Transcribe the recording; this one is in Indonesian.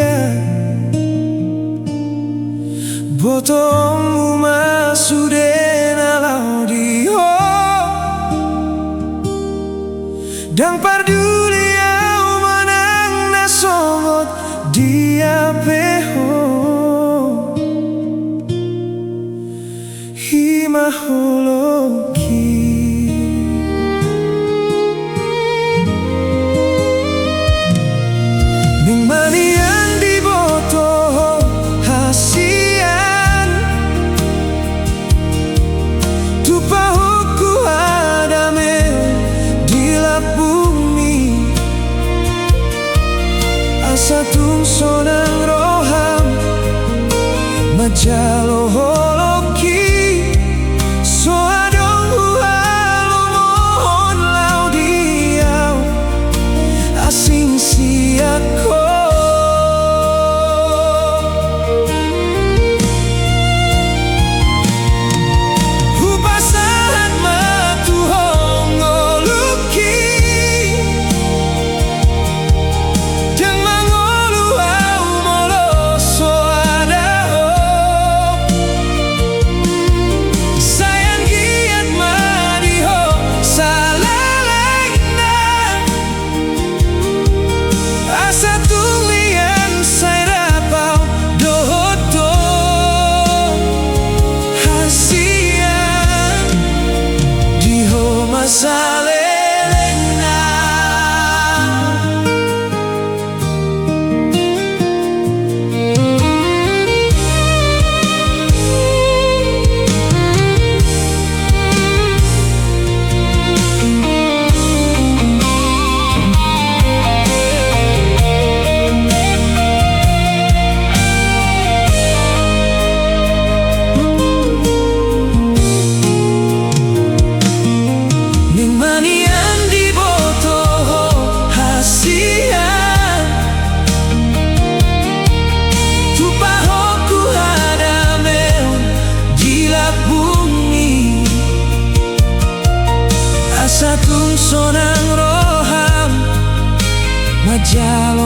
dia Botomu masudena laudio Dang parduli au manang nasongot dia peho Himaholoki Ning manian di boto hasian Tupahuku adame di lap bumi Asa tung sonang roham Majalo holoki So adong hualu mohon lau diau Asing siako Hupasahat matuhong ngoluki Jang mangolu au molo so adaho Sayang giat madiho salalagna Asa tulian say rapau dohoto Hasian diho masalena Ning manian di boto hasian Tupahoku hadameu di lap bumi Asa tung sonang roham Majalo